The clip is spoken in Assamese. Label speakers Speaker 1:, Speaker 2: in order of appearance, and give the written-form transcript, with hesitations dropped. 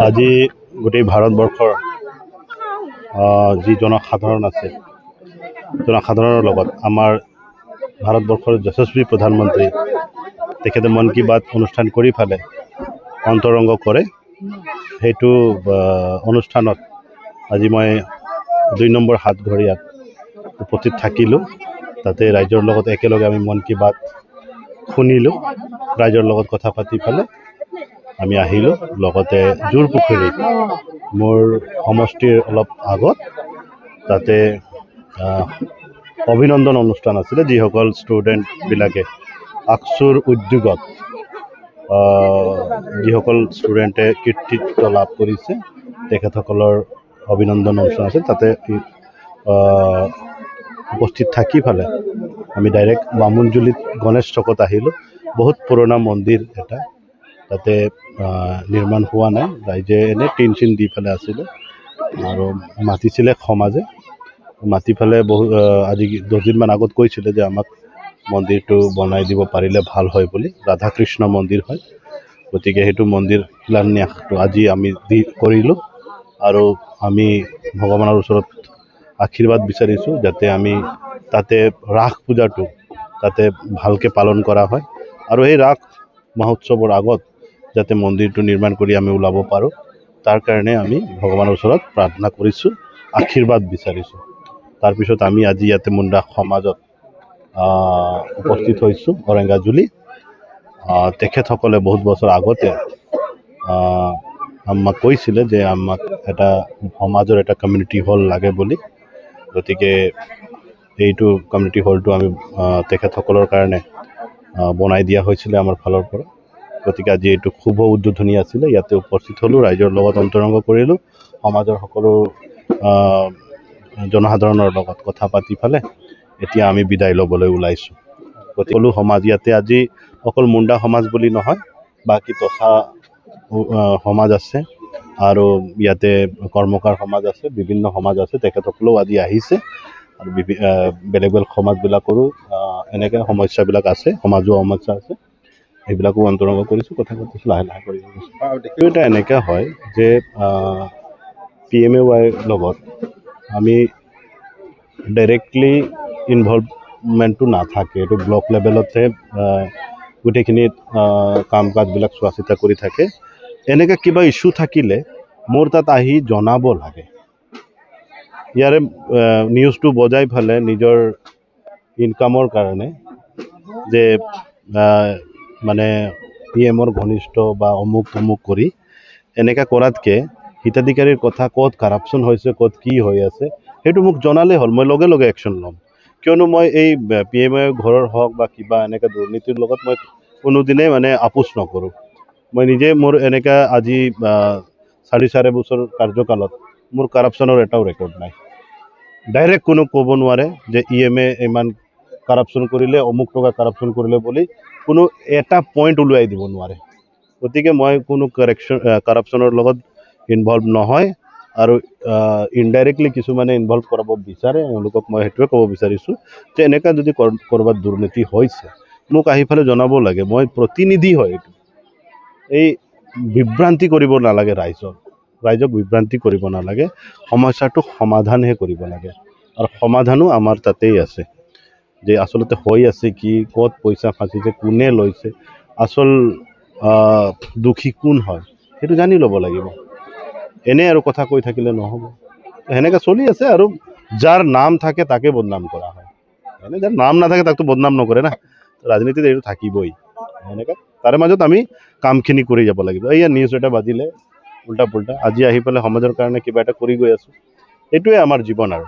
Speaker 1: আজি গোটেই ভাৰতবৰ্ষৰ যি জনসাধাৰণ আছে জনসাধাৰণৰ লগত আমাৰ ভাৰতবৰ্ষৰ যশস্বী প্ৰধানমন্ত্ৰী তেখেতে মন কী বাত অনুষ্ঠান কৰি ফালে অন্তৰংগ কৰে সেইটো অনুষ্ঠানত আজি মই 2 নম্বৰ হাতঘৰীয়াত উপস্থিত থাকিলোঁ তাতে ৰাইজৰ লগত একেলগে আমি মন কী বাত শুনিলোঁ ৰাইজৰ লগত কথা পাতি ফালে আমি আহিলোঁ লগতে জোৰপুখুৰী মোৰ সমষ্টিৰ অলপ আগত তাতে অভিনন্দন অনুষ্ঠান আছিলে যিসকল ষ্টুডেণ্টবিলাকে আকচুৰ উদ্যোগত যিসকল ষ্টুডেণ্টে কৃতিত্ব লাভ কৰিছে তেখেতসকলৰ অভিনন্দন অনুষ্ঠান আছে তাতে উপস্থিত থাকি ফালে আমি ডাইৰেক্ট বামুণজুলিত গণেশ চকত আহিলোঁ বহুত পুৰণা মন্দিৰ এটা তাতে নিৰ্মাণ হোৱা নাই ৰাইজে এনে টিন চিন দি ফালে আছিলে আৰু মাতিছিলে সমাজে মাতি ফালে বহু আজি 10 দিনমান আগত কৈছিলে যে আমাক মন্দিৰটো বনাই দিব পাৰিলে ভাল হয় বুলি ৰাধা কৃষ্ণ মন্দিৰ হয় গতিকে সেইটো মন্দিৰ শিলান্যাসটো আজি আমি কৰিলোঁ আৰু আমি ভগৱানৰ ওচৰত আশীৰ্বাদ বিচাৰিছোঁ যাতে আমি তাতে ৰাস পূজাটো তাতে ভালকে পালন কৰা হয় আৰু এই ৰাস মহোৎসৱৰ আগত যাতে মন্দিৰটো নিৰ্মাণ কৰি আমি ওলাব পাৰোঁ তাৰ কাৰণে আমি ভগৱানৰ ওচৰত প্ৰাৰ্থনা কৰিছোঁ আশীৰ্বাদ বিচাৰিছোঁ তাৰপিছত আমি আজি ইয়াতে মুণ্ডা সমাজত উপস্থিত হৈছোঁ অৰেংগাজুলি তেখেতসকলে বহুত বছৰ আগতে আমাক কৈছিলে যে আমাক এটা সমাজৰ এটা কমিউনিটি হল লাগে বুলি গতিকে এইটো কমিউনিটি হলটো আমি তেখেতসকলৰ কাৰণে বনাই দিয়া হৈছিলে আমাৰ ফালৰ পৰা গতিকে আজি এইটো শুভ উদ্বোধনী আছিলে ইয়াতে উপস্থিত হ'লোঁ ৰাইজৰ লগত অন্তৰংগ কৰিলোঁ সমাজৰ সকলো জনসাধাৰণৰ লগত কথা পাতি ফালে এতিয়া আমি বিদায় ল'বলৈ ওলাইছোঁ সকলো সমাজ ইয়াতে আজি অকল মুণ্ডা সমাজ বুলি নহয় বাকী তথা সমাজ আছে আৰু ইয়াতে কৰ্মকাৰ সমাজ আছে বিভিন্ন সমাজ আছে তেখেতসকলেও আজি আহিছে আৰু বেলেগ বেলেগ সমাজবিলাকৰো এনেকৈ সমস্যাবিলাক আছে সমাজৰ সমস্যা আছে এইবিলাকো অন্তৰংগ কৰিছোঁ কথা পাতিছোঁ লাহে লাহে কৰি গৈছোঁ এটা এনেকৈ হয় যে PMAY লগত আমি ডাইৰেক্টলি ইনভলভমেণ্টটো নাথাকে এইটো ব্লক লেভেলতহে গোটেইখিনি কাম কাজবিলাক চোৱা চিতা কৰি থাকে এনেকৈ কিবা ইছ্যু থাকিলে মোৰ তাত আহি জনাব লাগে ইয়াৰে নিউজটো বজাই ফালে নিজৰ ইনকামৰ কাৰণে যে মানে PMৰ ঘনিষ্ঠ বা অমুক কৰি এনেকৈ কৰাতকৈ হিতাধিকাৰীৰ কথা ক'ত কাৰাপশ্যন হৈছে ক'ত কি হৈ আছে সেইটো মোক জনালে হ'ল মই লগে লগে একশ্যন ল'ম কিয়নো মই এই PMAY ঘৰৰ হওক বা কিবা এনেকৈ দুৰ্নীতিৰ লগত মই কোনোদিনেই মানে আপোচ নকৰোঁ মই নিজে মোৰ এনেকৈ আজি 4.5 বছৰ কাৰ্যকালত মোৰ কাৰাপশ্যনৰ এটাও ৰেকৰ্ড নাই ডাইৰেক্ট কোনো ক'ব নোৱাৰে যে EMA ইমান কাৰাপশ্যন কৰিলে অমুক টকা কাৰাপশ্যন কৰিলে বুলি কোনো এটা পইণ্ট উলিয়াই দিব নোৱাৰে গতিকে মই কোনো কাৰাপশ্যনৰ লগত ইনভলভ নহয় আৰু ইনডাইৰেক্টলি কিছুমানে ইনভলভ কৰাব বিচাৰে এওঁলোকক মই সেইটোৱে ক'ব বিচাৰিছোঁ যে এনেকুৱা যদি ক'ৰবাত দুৰ্নীতি হৈছে মোক আহি ফালে জনাব লাগে মই প্ৰতিনিধি হয় এইটো এই বিভ্ৰান্তি কৰিব নালাগে ৰাইজক বিভ্ৰান্তি কৰিব নালাগে সমস্যাটো সমাধানহে কৰিব লাগে আৰু সমাধানো আমাৰ তাতেই আছে যে আচলতে হৈ আছে কি ক'ত পইচা ফাঁচিছে কোনে লৈছে আচল দুখী কোন হয় সেইটো জানি ল'ব লাগিব এনে আৰু কথা কৈ থাকিলে নহ'ব সেনেকৈ চলি আছে আৰু যাৰ নাম থাকে তাকে বদনাম কৰা হয় এনে যাৰ নাম নাথাকে তাকতো বদনাম নকৰে না ৰাজনীতিত এইটো থাকিবই সেনেকৈ তাৰে মাজত আমি কামখিনি কৰি যাব লাগিব এয়া নিউজ এটা বাজিলে উল্টা পুল্টা আজি আহি পেলাই সমাজৰ কাৰণে কিবা এটা কৰি গৈ আছোঁ এইটোৱে আমাৰ জীৱন আৰু